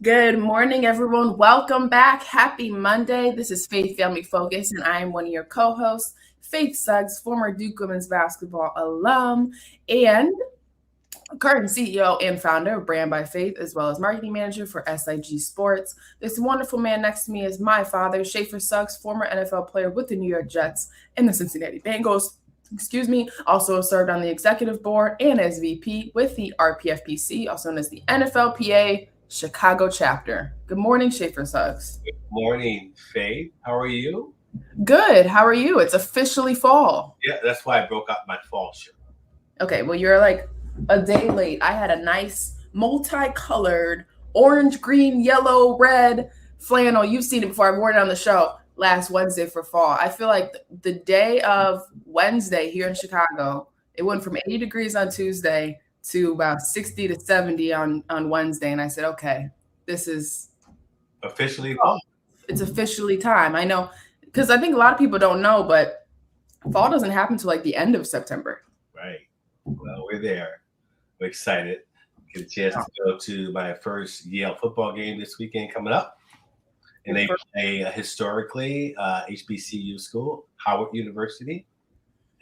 Good morning, everyone. Welcome back. Happy Monday. This is Faith Family Focus, and I am one of your co-hosts, Faith Suggs, former Duke women's basketball alum and current CEO and founder of Brand by Faith, as well as marketing manager for SIG Sports. This wonderful man next to me is my father, Schaefer Suggs, former NFL player with the New York Jets and the Cincinnati Bengals. Also served on the executive board and as VP with the RPFPC, also known as the NFLPA Chicago chapter. Good morning, Schaefer Suggs. Good morning, Faith. How are you? Good. How are you? It's officially fall. Yeah, that's why I broke out my fall shirt. Okay, well, you're like a day late. I had a nice multicolored orange, green, yellow, red flannel. You've seen it before. I've worn it on the show last Wednesday for fall. I feel like the day of Wednesday here in Chicago, it went from 80 degrees on Tuesday to about 60 to 70 on Wednesday. And I said, okay, this is officially fall. It's officially time. I know, because I think a lot of people don't know, but fall doesn't happen until like the end of September. Right. Well, we're there. We're excited. Get a chance to go to my first Yale football game this weekend coming up. And they play historically HBCU school, Howard University.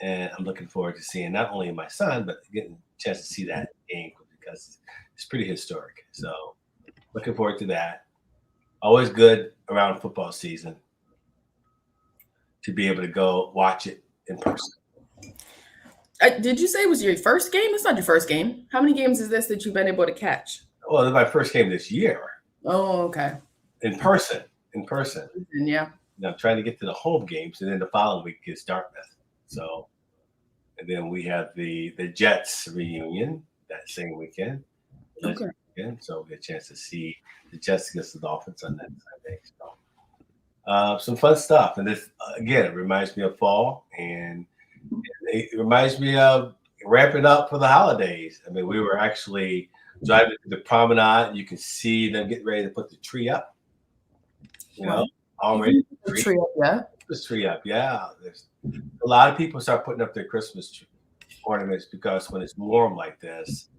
And I'm looking forward to seeing not only my son, but getting a chance to see that game because it's pretty historic. So looking forward to that. Always good around football season to be able to go watch it in person. Did you say it was your first game? It's not your first game. How many games is this that you've been able to catch? Well, it's my first game this year. Oh, okay. In person. Yeah. I'm trying to get to the home games, and then the following week is Dartmouth. So, and then we have the Jets reunion that same weekend. Okay. So we get a chance to see the Jets against the Dolphins on that Sunday. So, some fun stuff. And this, again, it reminds me of fall, and it reminds me of ramping up for the holidays. I mean, we were actually driving to the promenade. You can see them getting ready to put the tree up. You know, already the tree up, yeah. Christmas tree up, yeah. There's a lot of people start putting up their Christmas tree ornaments because when it's warm like this,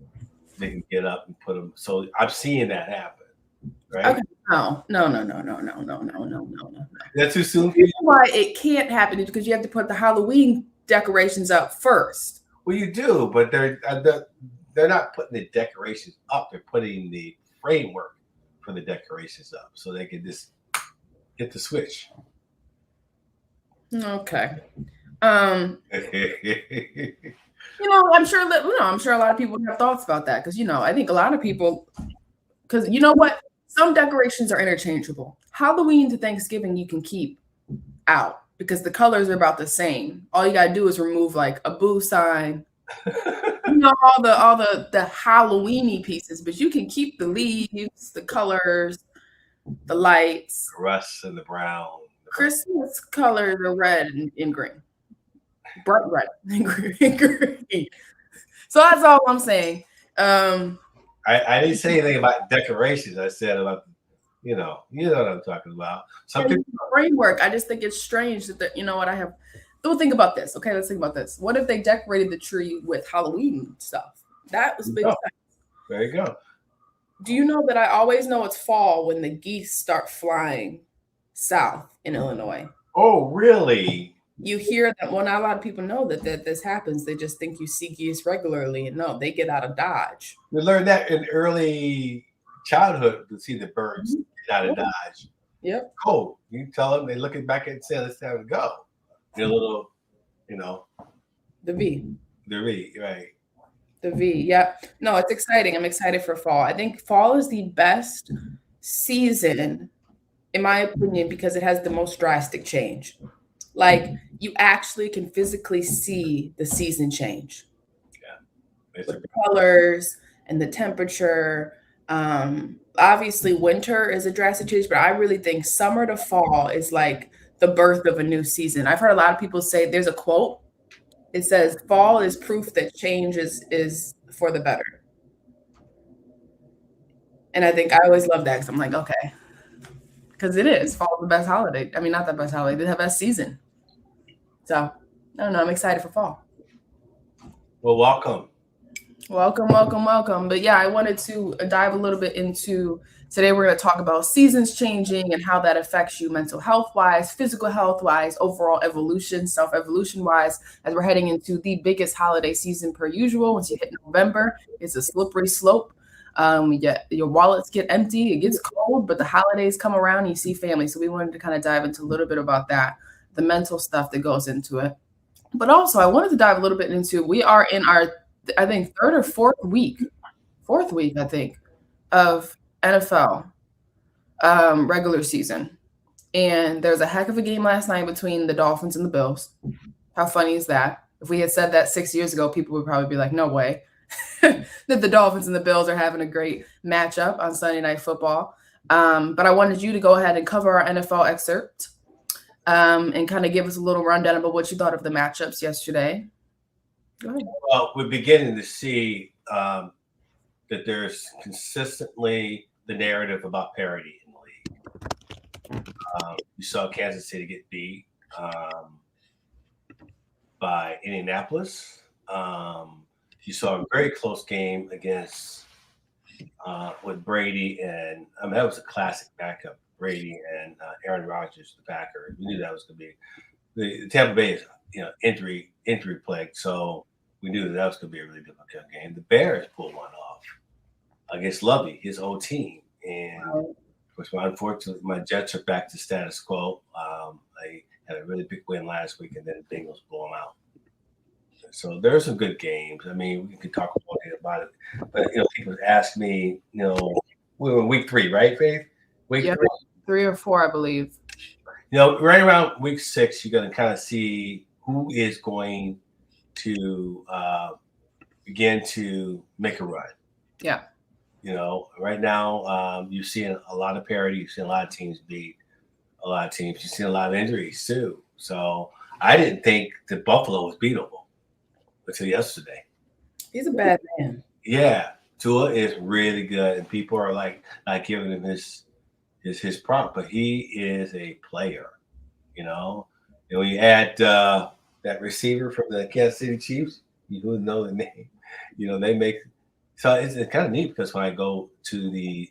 they can get up and put them. So I'm seeing that happen, right? Okay. No. That's too soon. You know why it can't happen is because you have to put the Halloween decorations up first. Well, you do, but they're not putting the decorations up. They're putting the framework for the decorations up so they can just hit the switch. Okay. I'm sure a lot of people have thoughts about that because I think a lot of people, because you know what, some decorations are interchangeable. Halloween to Thanksgiving you can keep out because the colors are about the same. All you gotta do is remove like a boo sign, all the Halloweeny pieces, but you can keep the leaves, the colors, the lights, the rust and the brown. Christmas colors are red and green. Bright red and green. So that's all I'm saying. I didn't say anything about decorations. I said about, you know what I'm talking about. Some people framework. I just think it's strange that Don't think about this. Okay, let's think about this. What if they decorated the tree with Halloween stuff? That was big. There you go. Do you know that I always know it's fall when the geese start flying south in Illinois? Oh, really? You hear that. Well, not a lot of people know that this happens. They just think you see geese regularly, and no, they get out of Dodge. We learned that in early childhood to see the birds get out of Dodge. Yep. Oh, you tell them, they looking back and say, "Let's have it go." They're little, The V. The V, right? The V, yeah. No, it's exciting. I'm excited for fall. I think fall is the best season, in my opinion, because it has the most drastic change. Like you actually can physically see the season change. Yeah. With the colors and the temperature. Obviously winter is a drastic change, but I really think summer to fall is like the birth of a new season. I've heard a lot of people say, there's a quote. It says, fall is proof that change is for the better. And I think I always love that because I'm like, okay. Because it is. Fall is the best holiday. I mean, not the best holiday, the best season. So, I don't know. I'm excited for fall. Well, welcome. Welcome, welcome, welcome. But yeah, I wanted to dive a little bit into today. We're going to talk about seasons changing and how that affects you mental health wise, physical health wise, overall evolution, self evolution wise, as we're heading into the biggest holiday season per usual. Once you hit November, it's a slippery slope. Your wallets get empty, it gets cold, but the holidays come around and you see family. So we wanted to kind of dive into a little bit about that, the mental stuff that goes into it. But also, I wanted to dive a little bit into we are in our, I think, third or fourth week, I think, of NFL regular season. And there's a heck of a game last night between the Dolphins and the Bills. How funny is that? If we had said that 6 years ago, people would probably be like, no way that the Dolphins and the Bills are having a great matchup on Sunday Night Football. But I wanted you to go ahead and cover our NFL excerpt and kind of give us a little rundown about what you thought of the matchups yesterday. Go ahead. Well, we're beginning to see that there's consistently the narrative about parity in the league. You saw Kansas City get beat by Indianapolis. You saw a very close game against with Brady and that was a classic backup. Brady and Aaron Rodgers, the Packers. We knew that was going to be the Tampa Bay is injury plagued, so we knew that was going to be a really difficult game. The Bears pulled one off against Lovey, his old team, and which unfortunately my Jets are back to status quo. They had a really big win last week, and then the Bengals blew them out. So there are some good games. I mean, we could talk about it, but people ask me, we were in week 3, right, Faith? Week 3 or 4, I believe. Right around week 6, you're going to kind of see who is going to begin to make a run. Yeah. Right now, you've seen a lot of parity. You've seen a lot of teams beat a lot of teams. You've seen a lot of injuries too. So I didn't think that Buffalo was beatable until yesterday. He's a bad man. Yeah. Tua is really good, and people are not giving him his prop, but he is a player, and when you add that receiver from the Kansas City Chiefs, you would know the name. They make so it's kind of neat because when I go to the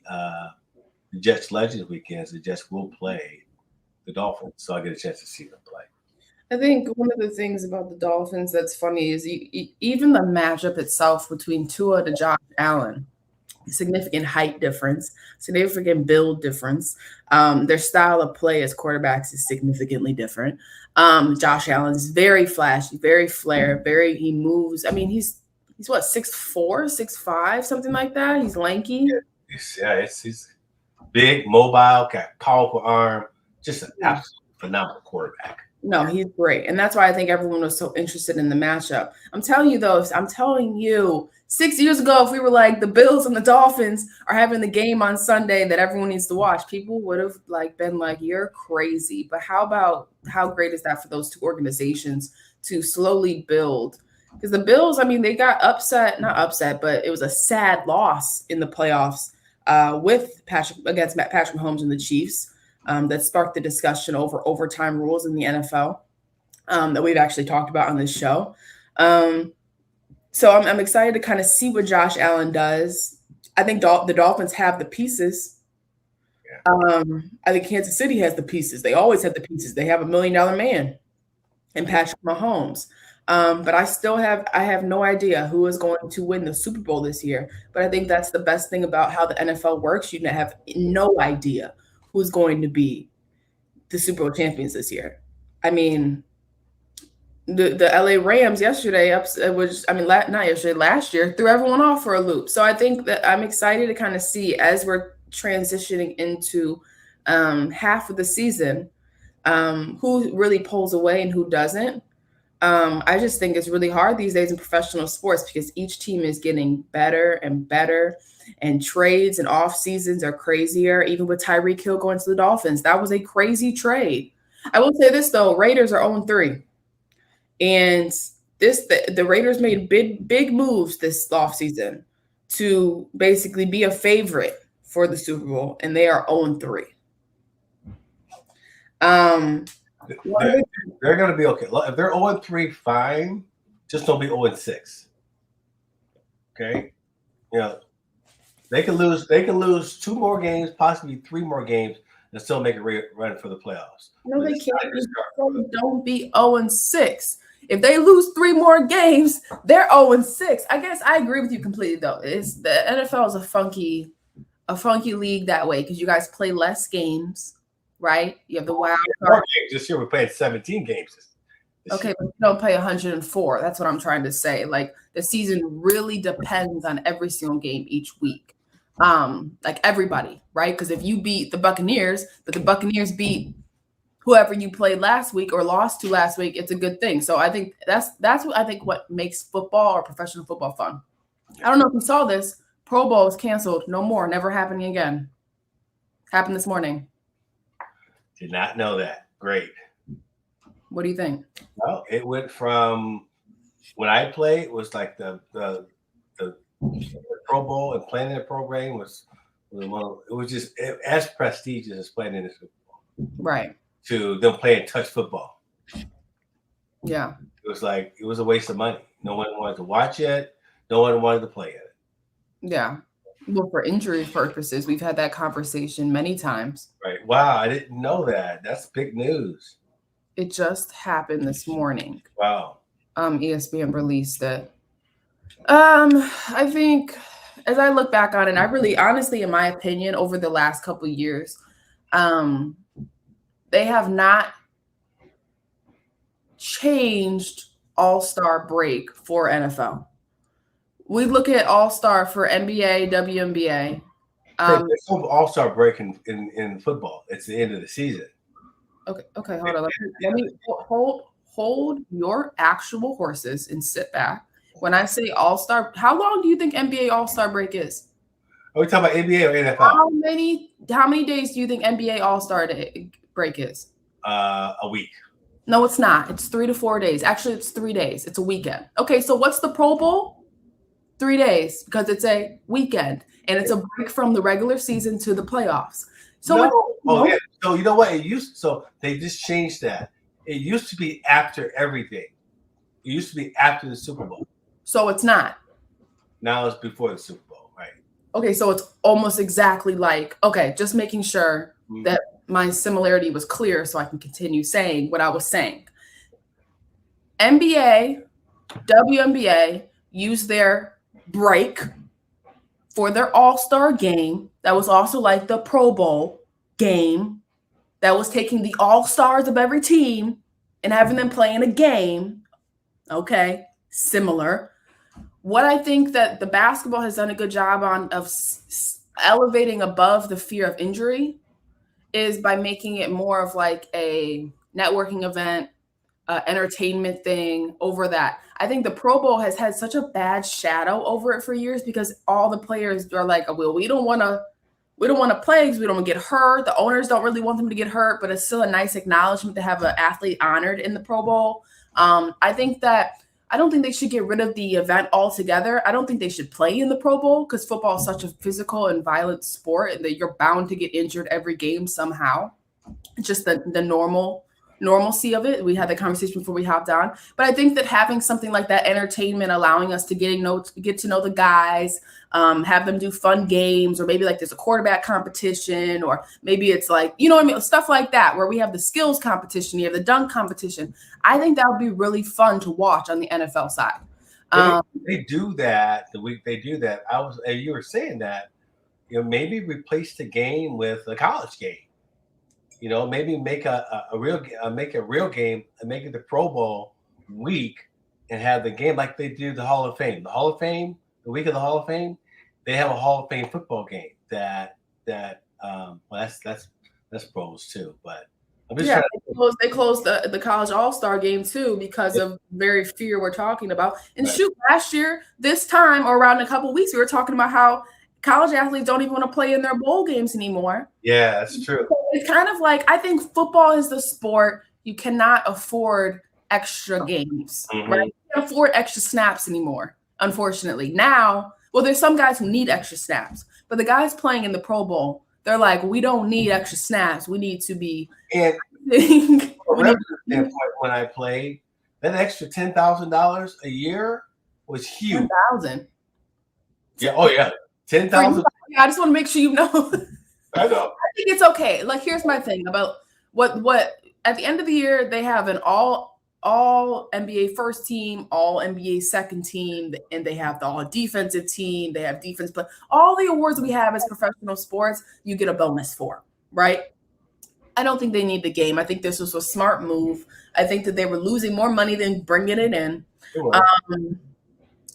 Jets Legends weekends, the Jets will play the Dolphins, so I get a chance to see them play. I think one of the things about the Dolphins that's funny is even the matchup itself between Tua to Josh Allen. Significant height difference, significant build difference. Their style of play as quarterbacks is significantly different. Josh Allen's very flashy, very flair, he moves. I mean, he's what, 6'4", 6'5", something like that. He's lanky. He's big, mobile, got powerful arm, just an absolute phenomenal quarterback. No, he's great. And that's why I think everyone was so interested in the matchup. I'm telling you, 6 years ago, if we were like the Bills and the Dolphins are having the game on Sunday that everyone needs to watch, people would have been like, you're crazy. But how great is that for those two organizations to slowly build? Because the Bills, I mean, they got not upset, but it was a sad loss in the playoffs against Patrick Mahomes and the Chiefs. That sparked the discussion over overtime rules in the NFL that we've actually talked about on this show. So I'm excited to kind of see what Josh Allen does. I think the Dolphins have the pieces. Yeah. I think Kansas City has the pieces. They always have the pieces. They have $1 million man in Patrick Mahomes. But I have no idea who is going to win the Super Bowl this year. But I think that's the best thing about how the NFL works. You have no idea who's going to be the Super Bowl champions this year. I mean, the LA Rams yesterday, last year, threw everyone off for a loop. So I think that I'm excited to kind of see as we're transitioning into half of the season, who really pulls away and who doesn't. I just think it's really hard these days in professional sports because each team is getting better and better. And trades and off seasons are crazier. Even with Tyreek Hill going to the Dolphins, that was a crazy trade. I will say this though: Raiders are 0-3, and the Raiders made big moves this offseason to basically be a favorite for the Super Bowl, and they are 0-3. They're going to be okay. If they're 0-3, fine. Just don't be 0-6. Okay, you know they can lose. They can lose 2 more games, possibly 3 more games, and still make a run for the playoffs. No, But they it's not can't. your start. Don't be 0-6. If they lose 3 more games, they're 0-6. I guess I agree with you completely, though. It's the NFL is a funky league that way because you guys play less games, right? You have the wild card. This year we played 17 games. Okay, but you don't play 104. That's what I'm trying to say. Like the season really depends on every single game each week. Like everybody, right? Because if you beat the Buccaneers, but the Buccaneers beat whoever you played last week or lost to last week, it's a good thing. So I think that's what I think what makes football or professional football fun. I don't know if you saw this. Pro Bowl is canceled. No more. Never happening again. Happened this morning. Did not know that. Great. What do you think? Well, it went from when I played, it was like the Pro Bowl and playing in the program was it was just as prestigious as playing in the Super Bowl. Right. To them playing touch football. Yeah. It was like it was a waste of money. No one wanted to watch it. No one wanted to play it. Yeah. Well, for injury purposes, we've had that conversation many times. Right. Wow, I didn't know that. That's big news. It just happened this morning. Wow. ESPN released it. I think as I look back on it, I really honestly, in my opinion, over the last couple of years, they have not changed All-Star break for NFL. We look at All-Star for NBA, WNBA. There's no All-Star break in football. It's the end of the season. Okay, hold on. Let me hold your actual horses and sit back. When I say All-Star, how long do you think NBA All-Star break is? Are we talking about NBA or NFL? How many days do you think NBA All-Star break is? A week. No, it's not. It's 3 to 4 days. Actually, it's 3 days. It's a weekend. Okay, so what's the Pro Bowl? 3 days because it's a weekend and it's a break from the regular season to the playoffs. So yeah. So you know what? They just changed that. It used to be after everything. It used to be after the Super Bowl. So it's not. Now it's before the Super Bowl, right? Okay, so it's almost exactly like, okay, just making sure that my similarity was clear so I can continue saying what I was saying. NBA, WNBA use their break for their All-Star game. That was also like the Pro Bowl game that was taking the All-Stars of every team and having them play in a game. Okay, similar. What I think that the basketball has done a good job on of elevating above the fear of injury is by making it more of like a networking event, entertainment thing over that. I think the Pro Bowl has had such a bad shadow over it for years because all the players are like, well, we don't want to play because we don't want to get hurt. The owners don't really want them to get hurt, but it's still a nice acknowledgement to have an athlete honored in the Pro Bowl. I don't think they should get rid of the event altogether. I don't think they should play in the Pro Bowl because football is such a physical and violent sport and that you're bound to get injured every game somehow. It's just the normalcy of it. We had the conversation before we hopped on. But I think that having something like that entertainment, allowing us to get to know the guys, have them do fun games, or maybe like there's a quarterback competition, or maybe it's like, you know what I mean? Stuff like that, where we have the skills competition, you have the dunk competition. I think that would be really fun to watch on the NFL side. They do that the week they do that. You were saying that, maybe replace the game with a college game. Maybe make a real game and make it the Pro Bowl week and have the game like they do the Hall of Fame. The Hall of Fame, the week of the Hall of Fame, they have a Hall of Fame football game that's pros too. But I'm just they closed the college all-star game too because of very fear we're talking about. And shoot, last year, this time or around a couple of weeks, we were talking about how college athletes don't even want to play in their bowl games anymore. Yeah, that's true. So it's kind of like, I think football is the sport you cannot afford extra games, right? You can't afford extra snaps anymore, unfortunately. Now, well, there's some guys who need extra snaps, but the guys playing in the Pro Bowl, they're like, we don't need extra snaps. We need to be. And when I played, that extra $10,000 a year was huge. 10,000. Yeah. Oh, yeah. 10,000. Yeah, I just want to make sure you know. I know. I think it's okay. Like, here's my thing about what at the end of the year they have an all NBA first team, all NBA second team, and they have the all defensive team. They have defense, but all the awards we have as professional sports, you get a bonus for, right? I don't think they need the game. I think this was a smart move. I think that they were losing more money than bringing it in.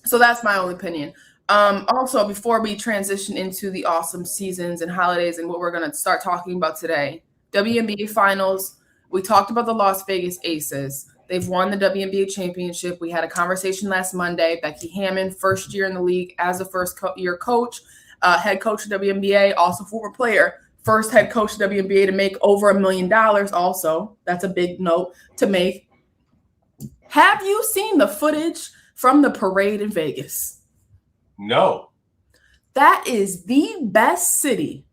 So that's my own opinion. Also, before we transition into the awesome seasons and holidays and what we're going to start talking about today, WNBA Finals, we talked about the Las Vegas Aces. They've won the WNBA championship. We had a conversation last Monday. Becky Hammon, first year in the league as a first-year coach, head coach of WNBA, also former player, first head coach of WNBA to make over $1 million also. That's a big note to make. Have you seen the footage from the parade in Vegas? No. That is the best city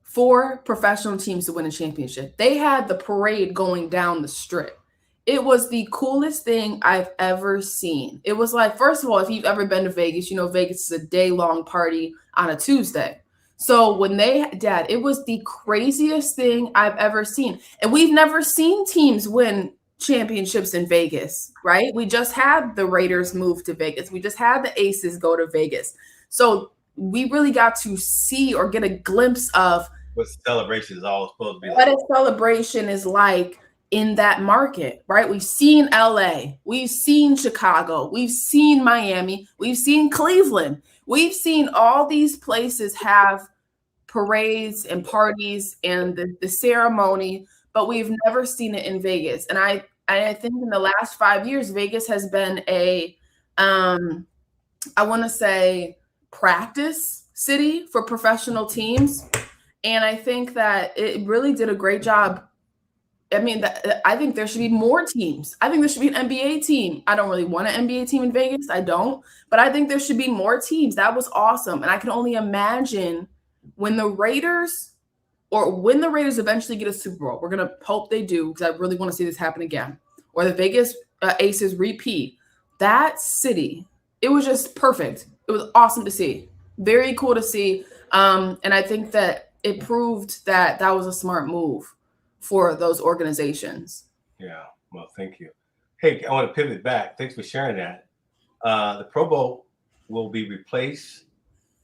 for professional teams to win a championship. They had the parade going down the strip. It was the coolest thing I've ever seen. It was like, first of all, if you've ever been to Vegas, you know Vegas is a day-long party on a Tuesday. So when it was the craziest thing I've ever seen. And we've never seen teams win championships in Vegas, right? We just had the Raiders move to Vegas. We just had the Aces go to Vegas. So we really got to see or get a glimpse of what celebration is all supposed to be like. What a celebration is like in that market, right? We've seen LA, we've seen Chicago, we've seen Miami, we've seen Cleveland. We've seen all these places have parades and parties and the ceremony, but we've never seen it in Vegas. And I think in the last 5 years, Vegas has been a, I want to say, practice city for professional teams. And I think that it really did a great job. I mean, I think there should be more teams. I think there should be an NBA team. I don't really want an NBA team in Vegas. I don't. But I think there should be more teams. That was awesome. And I can only imagine when the Raiders eventually get a Super Bowl, we're going to hope they do, because I really want to see this happen again, or the Vegas Aces repeat, that city, it was just perfect. It was awesome to see. Very cool to see. And I think that it proved that that was a smart move for those organizations. Yeah. Well, thank you. Hey, I want to pivot back. Thanks for sharing that. The Pro Bowl will be replaced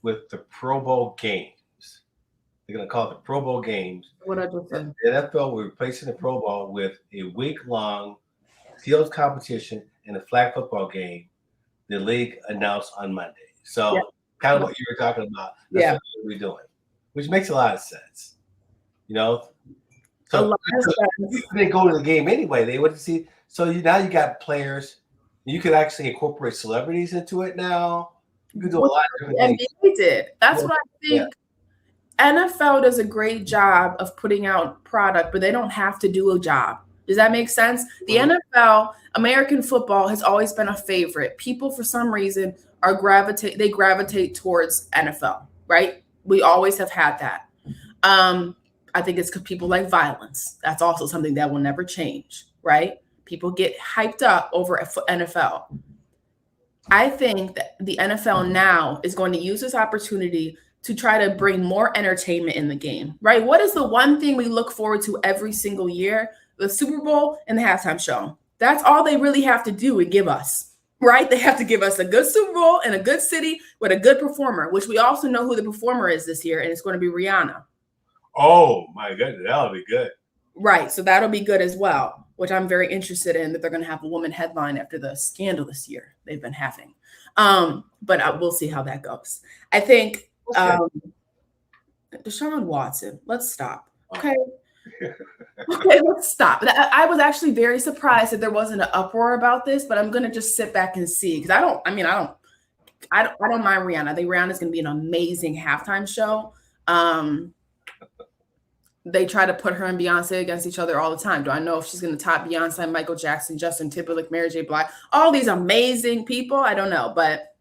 with the Pro Bowl games. They're going to call it the Pro Bowl games. What I just said. The NFL will be replacing the Pro Bowl with a week-long field competition and a flag football game. The league announced on Monday. So kind of what you were talking about. That's what we're doing, which makes a lot of sense. You know, so they go to the game anyway. They would see. So now you got players. You could actually incorporate celebrities into it now. You could do a lot of different things. NBA did. That's what I think. NFL does a great job of putting out product, but they don't have to do a job. Does that make sense? The NFL, American football, has always been a favorite. People, for some reason, gravitate towards NFL, right? We always have had that. I think it's because people like violence. That's also something that will never change, right? People get hyped up over NFL. I think that the NFL now is going to use this opportunity to try to bring more entertainment in the game, right? What is the one thing we look forward to every single year? The Super Bowl and the halftime show. That's all they really have to do and give us, right? They have to give us a good Super Bowl and a good city with a good performer, which we also know who the performer is this year, and it's going to be Rihanna. Oh, my goodness. That'll be good. Right. So that'll be good as well, which I'm very interested in, that they're going to have a woman headline after the scandal this year they've been having. But we'll see how that goes. I think Deshaun Watson, let's stop. Okay. Okay, let's stop. I was actually very surprised that there wasn't an uproar about this, but I'm going to just sit back and see, because I don't mind Rihanna. I think Rihanna's going to be an amazing halftime show. They try to put her and Beyonce against each other all the time. Do I know if she's going to top Beyonce, Michael Jackson, Justin Timberlake, Mary J. Blige, all these amazing people? I don't know, but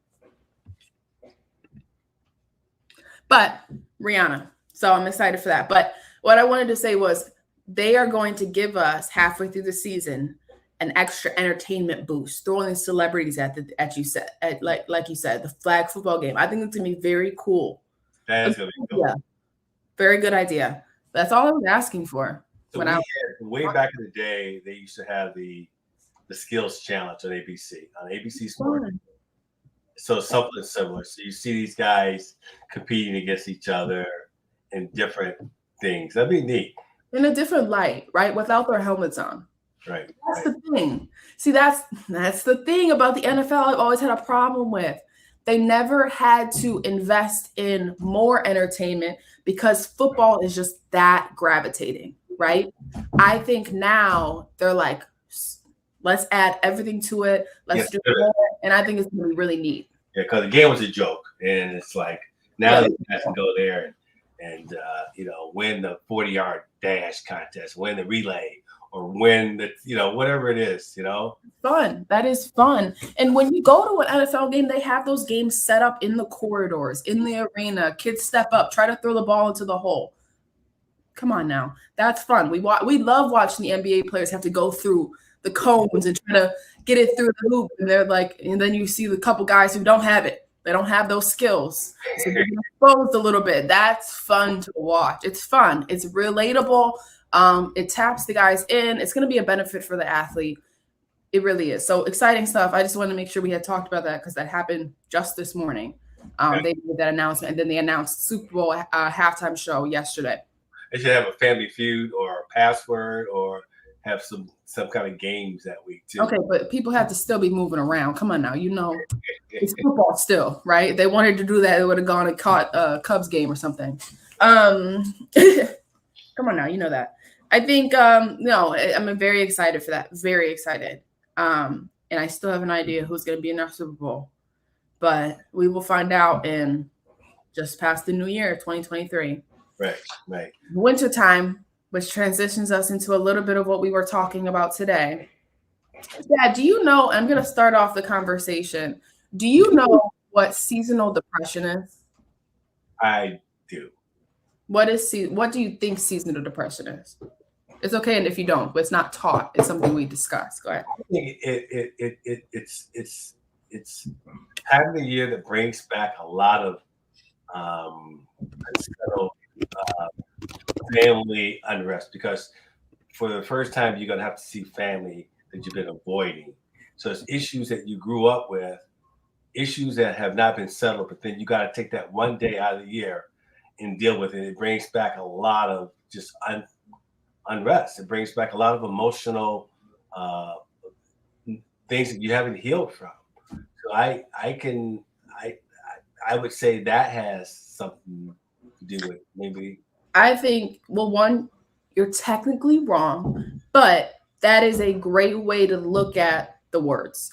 Rihanna. So I'm excited for that. But what I wanted to say was they are going to give us halfway through the season an extra entertainment boost, throwing in celebrities like you said, the flag football game. I think it's gonna be very cool. That is gonna be cool. Yeah, very good idea. That's all I was asking for. So way back in the day, they used to have the skills challenge on ABC Sports. So something similar. So you see these guys competing against each other in different things. That'd be neat. In a different light, right? Without their helmets on. Right. That's the thing. See, that's the thing about the NFL I've always had a problem with. They never had to invest in more entertainment because football is just that gravitating, right? I think now they're like, let's add everything to it. Let's do more. And I think it's going to be really neat. Yeah, because the game was a joke. And it's like, now you guys can go there and win the 40-yard dash contest, win the relay, or win the, whatever it is, Fun. That is fun. And when you go to an NFL game, they have those games set up in the corridors, in the arena. Kids step up, try to throw the ball into the hole. Come on now. That's fun. We love watching the NBA players have to go through the cones and try to get it through the hoop. And they're like, and then you see the couple guys who don't have it. They don't have those skills. So they're exposed a little bit. That's fun to watch. It's fun. It's relatable. It taps the guys in. It's going to be a benefit for the athlete. It really is. So exciting stuff. I just wanted to make sure we had talked about that because that happened just this morning. They made that announcement, and then they announced Super Bowl halftime show yesterday. They should have a Family Feud or a password or have some kind of games that week too. Okay, but people have to still be moving around. Come on now, it's football still, right? If they wanted to do that, they would have gone and caught a Cubs game or something. Come on now, you know that. I think I'm very excited for that. Very excited. And I still have an idea who's going to be in our Super Bowl, but we will find out in just past the new year, 2023. Right. Wintertime, which transitions us into a little bit of what we were talking about today. Dad, do you know, I'm going to start off the conversation. Do you know what seasonal depression is? I do. What do you think seasonal depression is? It's okay, and if you don't, but it's not taught. It's something we discuss. Go ahead. I think it's time of the year that brings back a lot of family unrest, because for the first time you're going to have to see family that you've been avoiding. So it's issues that you grew up with, issues that have not been settled, but then you got to take that one day out of the year and deal with it. It brings back a lot of just unrest. It brings back a lot of emotional things that you haven't healed from. So I would say that has something to do with maybe. I think, well, one, you're technically wrong, but that is a great way to look at the words,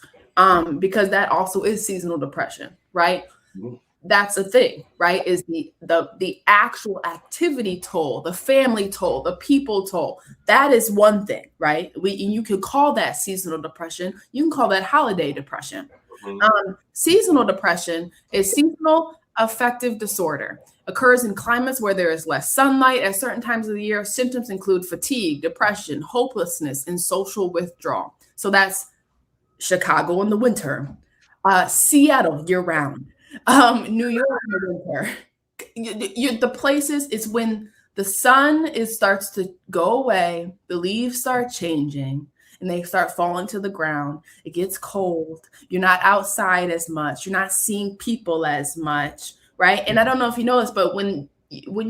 because that also is seasonal depression, right? Mm-hmm. That's the thing, right? Is the actual activity toll, the family toll, the people toll. That is one thing, right? You could call that seasonal depression. You can call that holiday depression. Mm-hmm. Seasonal depression is seasonal affective disorder. Occurs in climates where there is less sunlight at certain times of the year. Symptoms include fatigue, depression, hopelessness, and social withdrawal. So that's Chicago in the winter, Seattle year-round. New York in the winter. The places, it's when the sun starts to go away, the leaves start changing, and they start falling to the ground. It gets cold. You're not outside as much. You're not seeing people as much, right? And I don't know if you know this, but when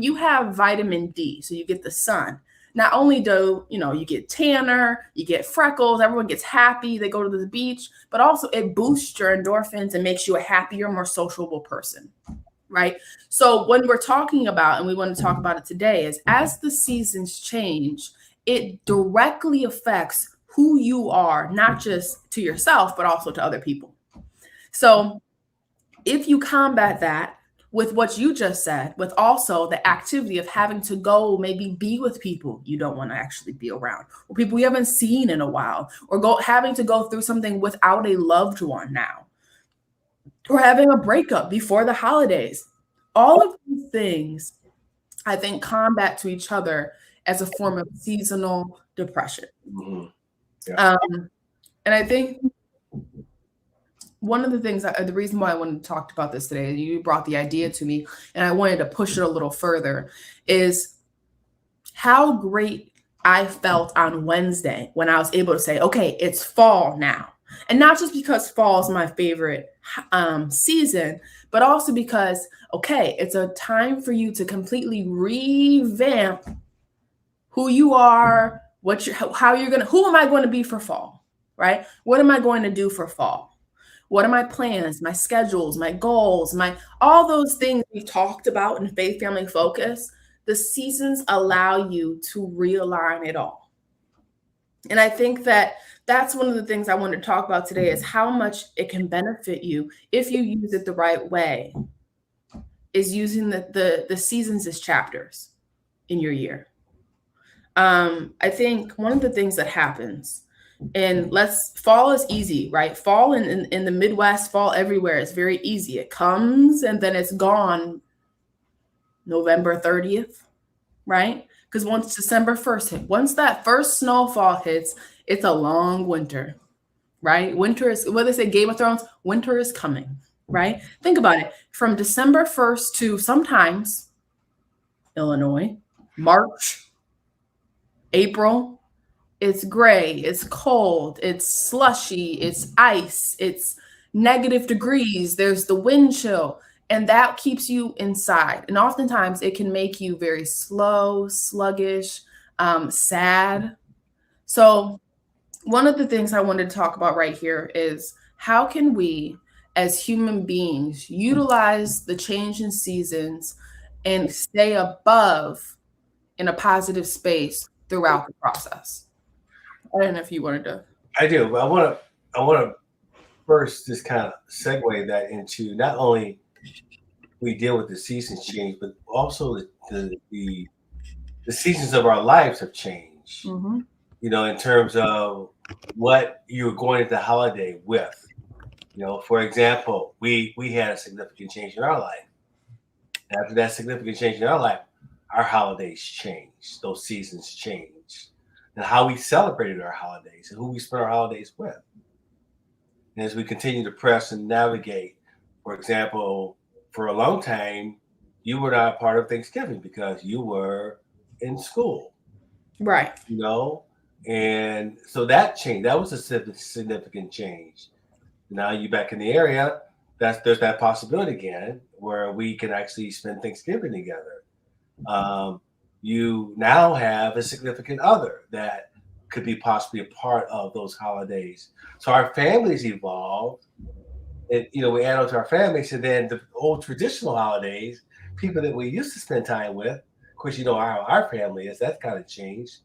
you have vitamin D, so you get the sun, not only do you get tanner, you get freckles, everyone gets happy, they go to the beach, but also it boosts your endorphins and makes you a happier, more sociable person, right? So when we're talking about, and we want to talk about it today, is as the seasons change, it directly affects who you are, not just to yourself, but also to other people. So if you combat that with what you just said, with also the activity of having to go maybe be with people you don't want to actually be around, or people you haven't seen in a while, or having to go through something without a loved one now, or having a breakup before the holidays. All of these things, I think, combat to each other as a form of seasonal depression. Mm-hmm. Yeah. And I think one of the things, the reason why I wanted to talk about this today, you brought the idea to me, and I wanted to push it a little further, is how great I felt on Wednesday when I was able to say, okay, it's fall now. And not just because fall is my favorite season, but also because, okay, it's a time for you to completely revamp who you are, who am I going to be for fall, right? What am I going to do for fall? What are my plans, my schedules, my goals, all those things we've talked about in Faith Family Focus? The seasons allow you to realign it all. And I think that that's one of the things I want to talk about today, is how much it can benefit you if you use it the right way, is using the seasons as chapters in your year. I think one of the things that happens, and fall is easy, right? Fall in the Midwest, fall everywhere is very easy. It comes and then it's gone November 30th, right? Because once December 1st hit, once that first snowfall hits, it's a long winter, right? Winter is, what they say, Game of Thrones, winter is coming, right? Think about it. From December 1st to sometimes Illinois, March, April, it's gray, it's cold, it's slushy, it's ice, it's negative degrees, there's the wind chill. And that keeps you inside. And oftentimes it can make you very slow, sluggish, sad. So one of the things I wanted to talk about right here is, how can we as human beings utilize the change in seasons and stay above in a positive space throughout the process? I don't know if you wanted to. I do. But I want to first just kind of segue that into, not only we deal with the seasons change, but also the seasons of our lives have changed. Mm-hmm. You know, in terms of what you're going into the holiday with. You know, for example, we had a significant change in our life. After that significant change in our life, our holidays changed. Those seasons changed, and how we celebrated our holidays and who we spent our holidays with. And as we continue to press and navigate, for example, for a long time, you were not part of Thanksgiving because you were in school. Right. You know, and so that changed. That was a significant change. Now you're back in the area. There's that possibility again where we can actually spend Thanksgiving together. You now have a significant other that could be possibly a part of those holidays. So our families evolved. And, you know, we add on to our families, and then the old traditional holidays, people that we used to spend time with, of course, you know how our family is, that's kind of changed.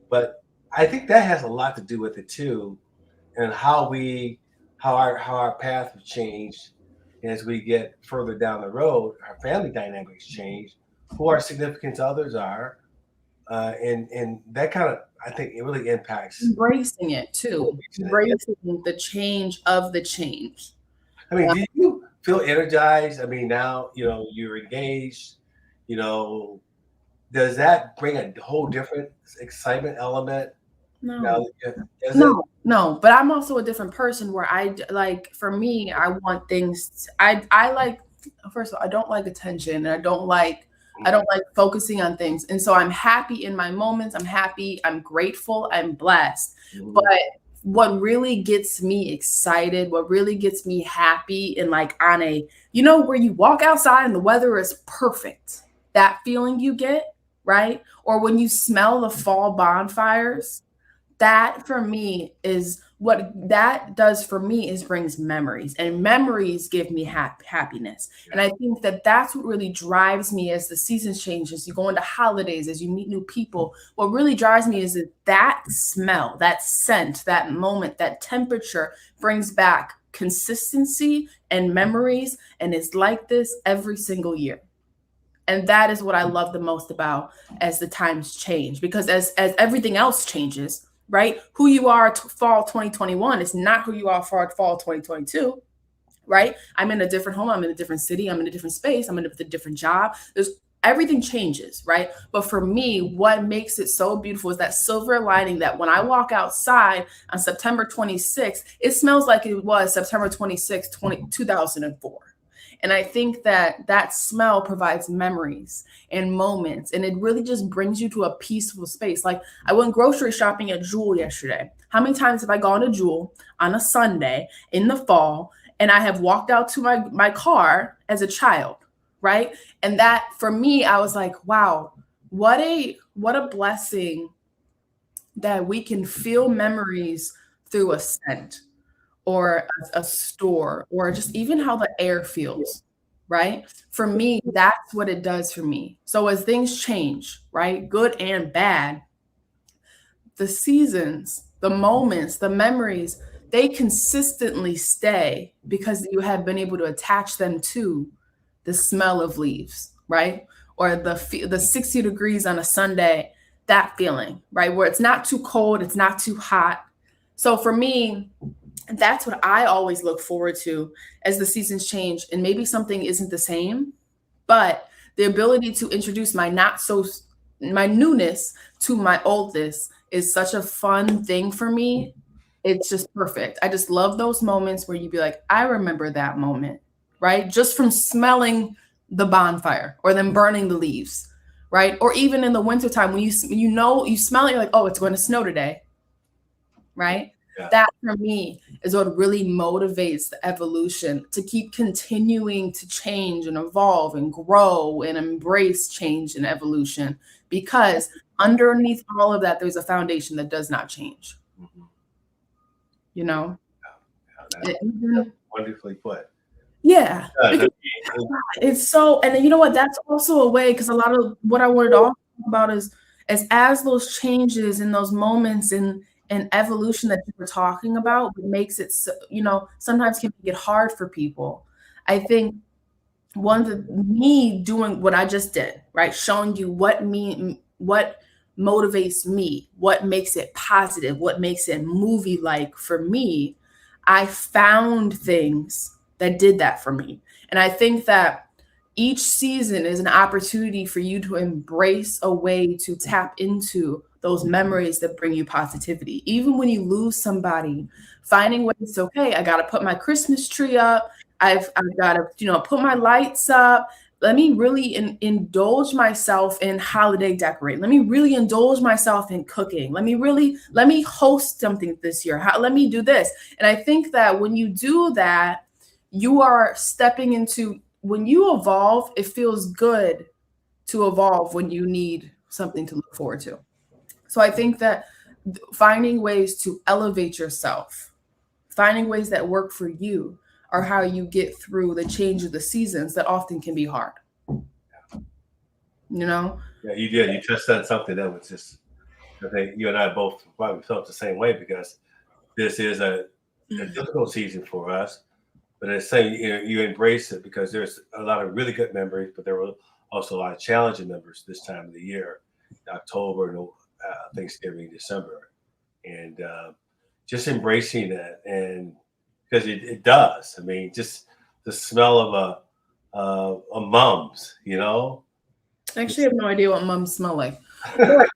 But I think that has a lot to do with it too, and how our path have changed as we get further down the road. Our family dynamics change, who our significant others are, and that kind of, I think it really impacts. Embracing it too, embracing the change of the change. I mean, do you feel energized? I mean, now, you know, you're engaged, you know, does that bring a whole different excitement element? No, no, but I'm also a different person where for me, I want things, I like, first of all, I don't like attention, and I don't like focusing on things. And so I'm happy in my moments. I'm happy. I'm grateful. I'm blessed. Mm-hmm. But what really gets me excited, what really gets me happy, and like on a, you know, where you walk outside and the weather is perfect, that feeling you get, right? Or when you smell the fall bonfires, that for me is what that does for me, is brings memories, and memories give me happiness. Yeah. And I think that that's what really drives me as the seasons change, as you go into holidays, as you meet new people. What really drives me is that smell, that scent, that moment, that temperature brings back consistency and memories. And it's like this every single year. And that is what I love the most about as the times change, because as everything else changes, right? Who you are fall 2021 is not who you are for fall 2022, right? I'm in a different home. I'm in a different city. I'm in a different space. I'm in a different job. There's everything changes, right? But for me, what makes it so beautiful is that silver lining that when I walk outside on September 26th, it smells like it was September 26th, 2004. And I think that that smell provides memories and moments, and it really just brings you to a peaceful space. Like I went grocery shopping at Jewel yesterday. How many times have I gone to Jewel on a Sunday in the fall and I have walked out to my car as a child, right? And that for me, I was like, wow, what a blessing that we can feel memories through a scent or a store or just even how the air feels, right? For me, that's what it does for me. So as things change, right, good and bad, the seasons, the moments, the memories, they consistently stay because you have been able to attach them to the smell of leaves, right? Or the 60 degrees on a Sunday, that feeling, right? Where it's not too cold, it's not too hot. So for me, that's what I always look forward to as the seasons change. And maybe something isn't the same, but the ability to introduce my newness to my oldness is such a fun thing for me. It's just perfect. I just love those moments where you'd be like, I remember that moment, right? Just from smelling the bonfire or them burning the leaves, right? Or even in the wintertime when you smell it, you're like, oh, it's going to snow today, right? Yeah. That for me is what really motivates the evolution to keep continuing to change and evolve and grow and embrace change and evolution, because underneath all of that, there's a foundation that does not change. Mm-hmm. You know? Yeah, that's wonderfully put. Yeah. It's so, and then you know what? That's also a way, because a lot of what I wanted to talk about is as those changes in those moments and evolution that you were talking about, what makes it so, sometimes can make it hard for people. I think me doing what I just did, right? Showing you what motivates me, what makes it positive, what makes it movie-like for me. I found things that did that for me. And I think that each season is an opportunity for you to embrace a way to tap into those memories that bring you positivity. Even when you lose somebody, finding ways to, okay, I got to put my Christmas tree up. I've got to, put my lights up. Let me really indulge myself in holiday decorating. Let me really indulge myself in cooking. Let me host something this year. Let me do this. And I think that when you do that, you are stepping into, when you evolve, it feels good to evolve when you need something to look forward to. So I think that finding ways to elevate yourself, finding ways that work for you, are how you get through the change of the seasons that often can be hard. Yeah, you did. You touched on something that was just, I think you and I both probably felt the same way, because this is a difficult season for us. But at the same, you embrace it because there's a lot of really good memories, but there were also a lot of challenging memories this time of the year, October, Thanksgiving, December, and just embracing that. And because it does. I mean, just the smell of a Mum's, Actually, I have no idea what Mums smell like. But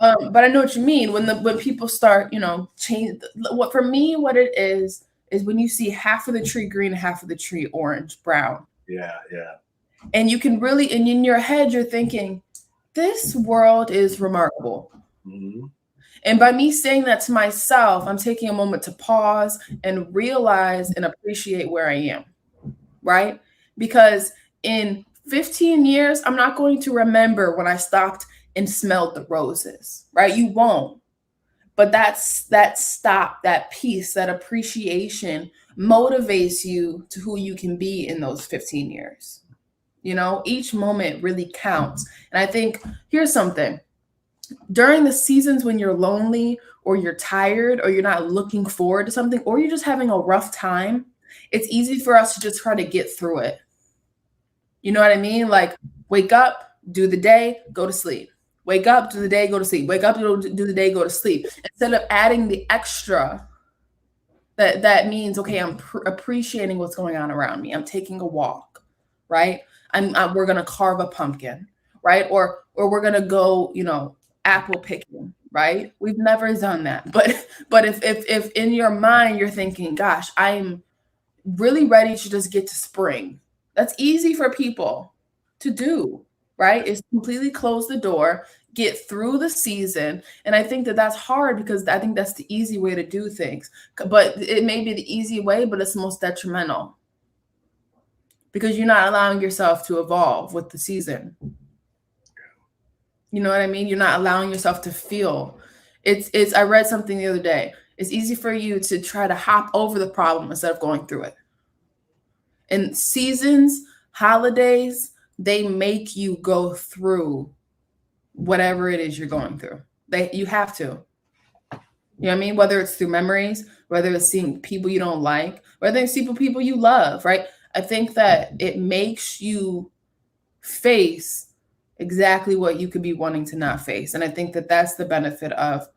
I know what you mean when people start, change. What for me, what it is when you see half of the tree green, half of the tree orange, brown. Yeah. And you can really, and in your head, you're thinking, this world is remarkable. Mm-hmm. And by me saying that to myself, I'm taking a moment to pause and realize and appreciate where I am, right? Because in 15 years, I'm not going to remember when I stopped and smelled the roses, right? You won't. But that stop, that peace, that appreciation motivates you to who you can be in those 15 years. Each moment really counts. And I think, here's something. During the seasons when you're lonely or you're tired or you're not looking forward to something or you're just having a rough time, it's easy for us to just try to get through it. You know what I mean? Like, wake up, do the day, go to sleep. Wake up, do the day, go to sleep. Wake up, do the day, go to sleep. Instead of adding the extra, that means, okay, I'm appreciating what's going on around me. I'm taking a walk, right? we're going to carve a pumpkin, right? Or we're going to go, apple picking, right? We've never done that. But if in your mind you're thinking, gosh, I'm really ready to just get to spring. That's easy for people to do, right? Is completely close the door, get through the season. And I think that that's hard because I think that's the easy way to do things. But it may be the easy way, but it's most detrimental because you're not allowing yourself to evolve with the season. You know what I mean? You're not allowing yourself to feel. I read something the other day. It's easy for you to try to hop over the problem instead of going through it. And seasons, holidays, they make you go through whatever it is you're going through. You have to. You know what I mean? Whether it's through memories, whether it's seeing people you don't like, whether it's seeing people you love, right? I think that it makes you face exactly what you could be wanting to not face. And I think that that's the benefit of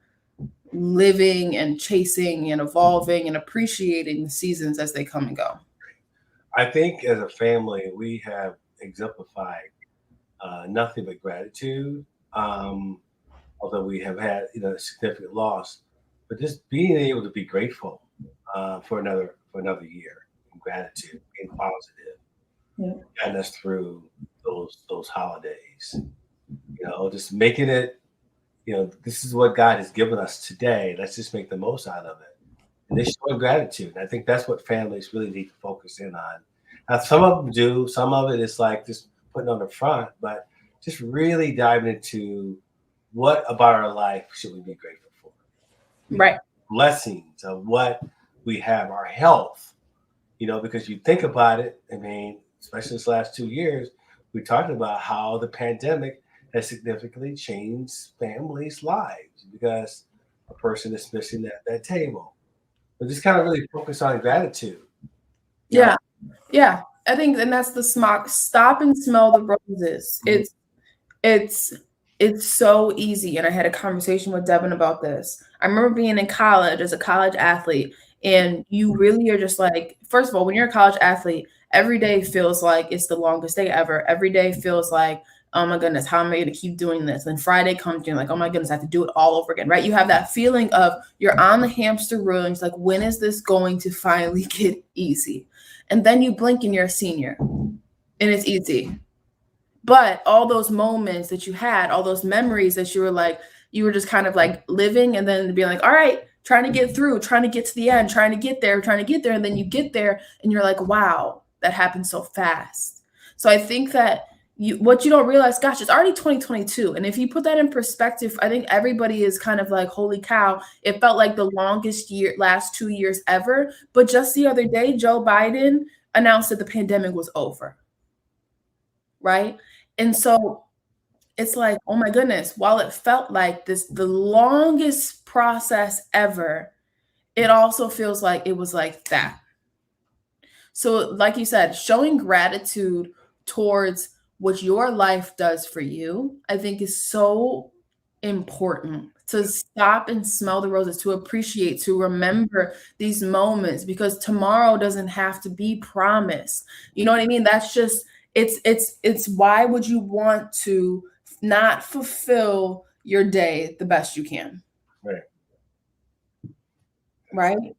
living and chasing and evolving and appreciating the seasons as they come and go. I think as a family, we have exemplified nothing but gratitude, although we have had a significant loss. But just being able to be grateful for another year, and gratitude, being positive, getting us through those holidays. Just making it. This is what God has given us today. Let's just make the most out of it. And they show gratitude. And I think that's what families really need to focus in on. Now, some of them do. Some of it is like just putting on the front, but just really diving into what about our life should we be grateful for? Right. Blessings of what we have, our health, because you think about it, I mean, especially this last 2 years, we talked about how the pandemic has significantly changed families' lives because a person is missing that table. But just kind of really focus on gratitude. Yeah. Yeah. I think, and that's the stop and smell the roses. Mm-hmm. It's so easy. And I had a conversation with Devin about this. I remember being in college as a college athlete, and you really are just like, first of all, when you're a college athlete, every day feels like it's the longest day ever. Every day feels like, oh my goodness, how am I going to keep doing this? And Friday comes, you're like, oh my goodness, I have to do it all over again, right? You have that feeling of you're on the hamster wheel. And it's like, when is this going to finally get easy? And then you blink and you're a senior and it's easy. But all those moments that you had, all those memories that you were just kind of like living and then being like, all right, trying to get through, trying to get to the end, trying to get there. And then you get there and you're like, wow, that happened so fast. So I think that what you don't realize, gosh, it's already 2022. And if you put that in perspective, I think everybody is kind of like, holy cow, it felt like the last 2 years ever. But just the other day, Joe Biden announced that the pandemic was over. Right. And so it's like, oh my goodness, while it felt like the longest process ever, it also feels like it was like that. So like you said, showing gratitude towards what your life does for you, I think is so important to stop and smell the roses, to appreciate, to remember these moments, because tomorrow doesn't have to be promised. You know what I mean? That's just, it's why would you want to not fulfill your day the best you can? Right. Right?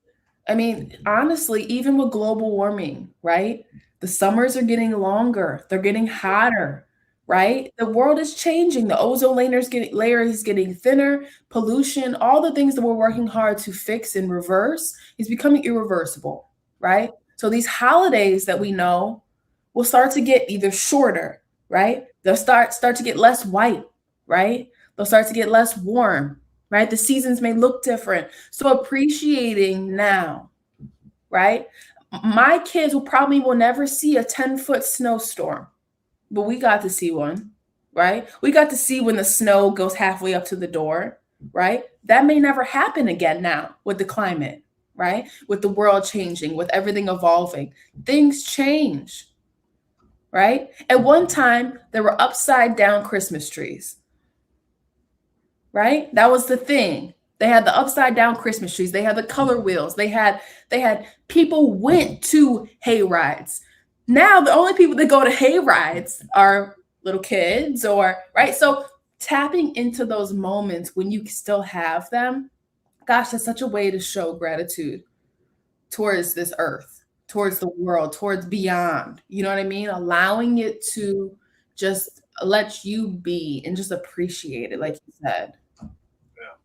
I mean, honestly, even with global warming, right? The summers are getting longer. They're getting hotter, right? The world is changing. The ozone layer is getting thinner. Pollution, all the things that we're working hard to fix and reverse is becoming irreversible, right? So these holidays that we know will start to get either shorter, right? They'll start to get less white, right? They'll start to get less warm, right? The seasons may look different. So appreciating now, right? My kids will never see a 10-foot snowstorm, but we got to see one, right? We got to see when the snow goes halfway up to the door, right? That may never happen again now with the climate, right? With the world changing, with everything evolving, things change, right? At one time, there were upside down Christmas trees, right? That was the thing. They had the upside down Christmas trees. They had the color wheels. They had people went to hay rides. Now the only people that go to hay rides are little kids or right. So tapping into those moments when you still have them, gosh, that's such a way to show gratitude towards this earth, towards the world, towards beyond. You know what I mean? Allowing it to just let you be and just appreciate it, like you said. Yeah.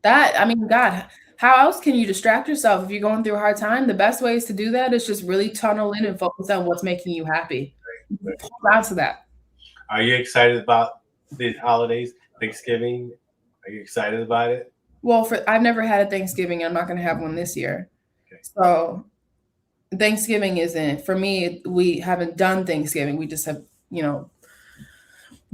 That, I mean, God, how else can you distract yourself if you're going through a hard time? The best ways to do that is just really tunnel in and focus on what's making you happy. Right. Hold on to that. Are you excited about the holidays, Thanksgiving? Are you excited about it? Well, I've never had a Thanksgiving. I'm not going to have one this year. Okay. So Thanksgiving isn't, for me, we haven't done Thanksgiving. We just have,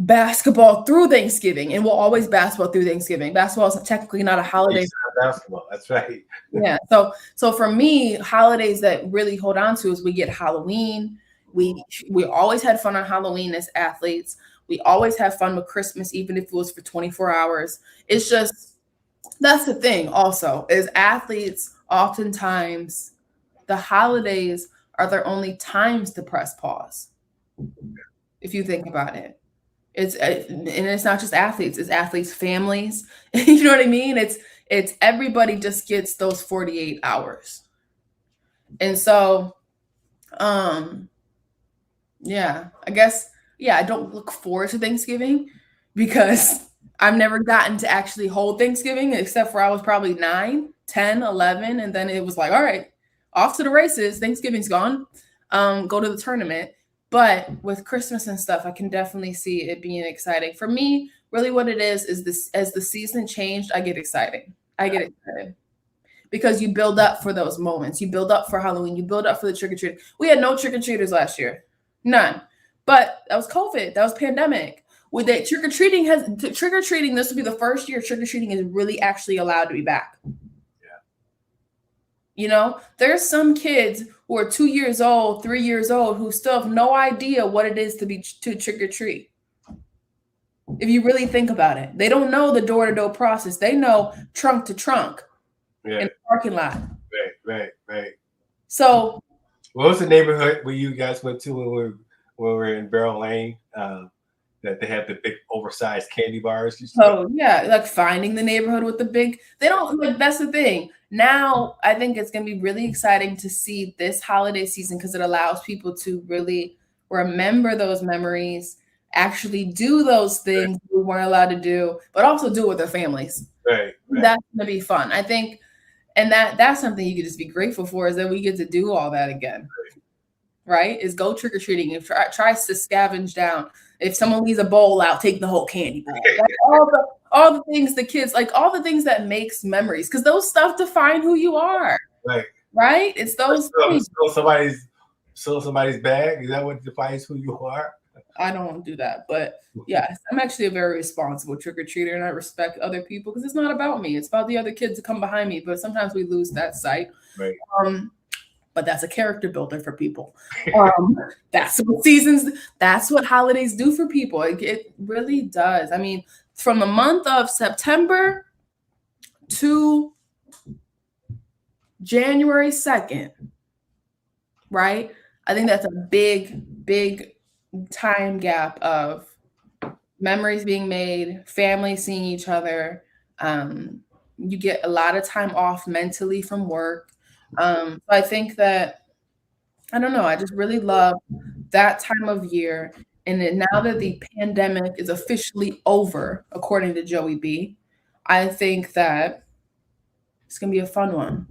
basketball through Thanksgiving, and we'll always basketball through Thanksgiving. Basketball is technically not a holiday. Basketball, that's right. Yeah. So for me, holidays that really hold on to is we get Halloween. We always had fun on Halloween as athletes. We always have fun with Christmas, even if it was for 24 hours. It's just, that's the thing also, is athletes, oftentimes the holidays are their only times to press pause. If you think about it. And it's not just athletes, it's athletes' families. You know what I mean? It's everybody just gets those 48 hours. And so, yeah, I guess, I don't look forward to Thanksgiving because I've never gotten to actually hold Thanksgiving except for I was probably 9, 10, 11. And then it was like, all right, off to the races. Thanksgiving's gone. Go to the tournament. But with Christmas and stuff, I can definitely see it being exciting. For me, really what it is this, as the season changed, I get excited. Because you build up for those moments. You build up for Halloween. You build up for the trick-or-treating. We had no trick-or-treaters last year. None. But that was COVID. That was pandemic. With that trick-or-treating, this will be the first year trick-or-treating is really actually allowed to be back. There's some kids who are 2 years old, 3 years old, who still have no idea what it is to trick or treat. If you really think about it, they don't know the door-to-door process. They know trunk to trunk in the parking lot. Right. So, what was the neighborhood where you guys went to when we were in Barrel Lane? That they had the big oversized candy bars. Like finding the neighborhood with the big. They don't like. That's the thing. Now, I think it's going to be really exciting to see this holiday season because it allows people to really remember those memories, actually do those things we weren't allowed to do, but also do it with their families. Right. That's going to be fun, I think. And that's something you could just be grateful for is that we get to do all that again. Right? Is go trick-or-treating and tries to scavenge down. If someone leaves a bowl out, take the whole candy bowl. All the things the kids like, all the things that makes memories, because those stuff define who you are. Right? It's those things. Steal somebody's bag. Is that what defines who you are? I don't want to do that, but yes, I'm actually a very responsible trick-or-treater, and I respect other people because it's not about me. It's about the other kids that come behind me. But sometimes we lose that sight. Right. But that's a character builder for people. That's what seasons, that's what holidays do for people. It really does. I mean, from the month of September to January 2nd, right? I think that's a big time gap of memories being made, families seeing each other. You get a lot of time off mentally from work. So I think that, I don't know, I just really love that time of year. And then now that the pandemic is officially over, according to Joey B, I think that it's going to be a fun one.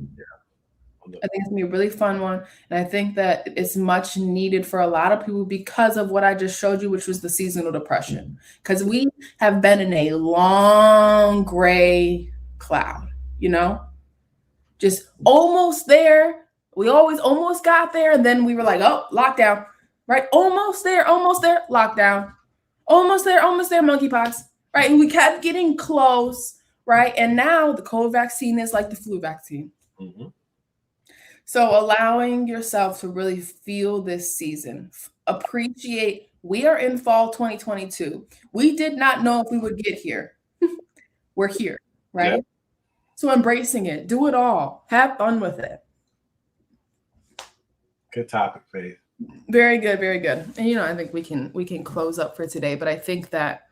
I think it's going to be a really fun one. And I think that it's much needed for a lot of people because of what I just showed you, which was the seasonal depression. Because we have been in a long gray cloud, just almost there. We always almost got there. And then we were like, oh, lockdown, right? Almost there, lockdown. Almost there, monkeypox, right? And we kept getting close, right? And now the COVID vaccine is like the flu vaccine. Mm-hmm. So allowing yourself to really feel this season, appreciate, we are in fall 2022. We did not know if we would get here. We're here, right? Yeah. So embracing it, do it all, have fun with it. Good topic, Faith. Very good, very good. And I think we can close up for today, but I think that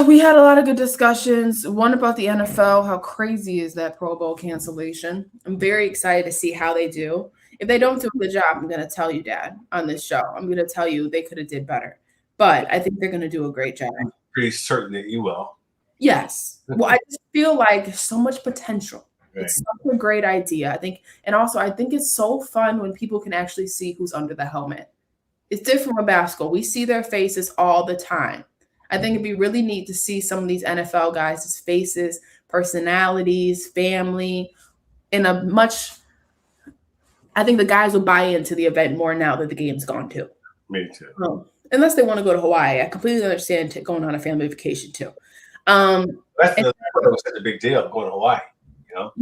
we had a lot of good discussions. One about the NFL. How crazy is that Pro Bowl cancellation? I'm very excited to see how they do. If they don't do a good job, I'm going to tell you, Dad, on this show. I'm going to tell you they could have did better. But I think they're going to do a great job. I'm pretty certain that you will. Yes. Well, I just feel like there's so much potential. Right. It's such a great idea. I think it's so fun when people can actually see who's under the helmet. It's different with basketball. We see their faces all the time. I think it'd be really neat to see some of these NFL guys' faces, personalities, family, I think the guys will buy into the event more now that the game's gone too. Me too. Unless they want to go to Hawaii. I completely understand going on a family vacation too. That was such a big deal, going to Hawaii,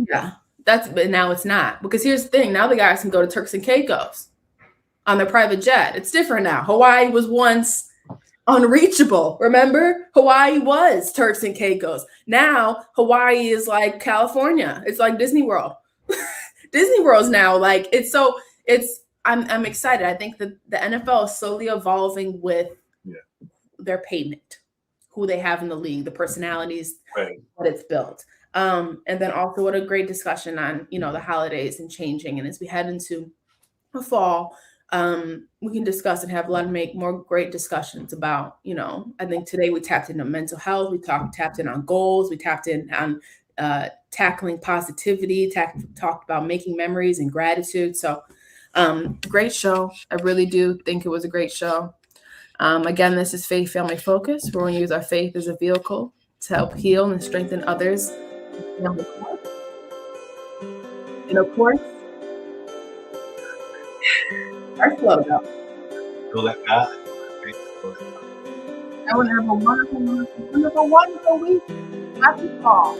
Yeah, but now it's not. Because here's the thing. Now the guys can go to Turks and Caicos on their private jet. It's different now. Hawaii was once unreachable. Remember? Hawaii was Turks and Caicos. Now Hawaii is like California. It's like Disney World. Disney World's now like I'm excited. I think that the NFL is slowly evolving with their payment, who they have in the league, the personalities, what it's built. And then also what a great discussion on, the holidays and changing. And as we head into the fall, we can discuss and have make more great discussions about, I think today we tapped into mental health. We tapped in on goals. We tapped in on tackling positivity, talked about making memories and gratitude. So great show. I really do think it was a great show. Again, this is Faith Family Focus. We're going to use our faith as a vehicle to help heal and strengthen others. And of course, our slogan. Everyone have a wonderful, wonderful, wonderful week. Happy fall.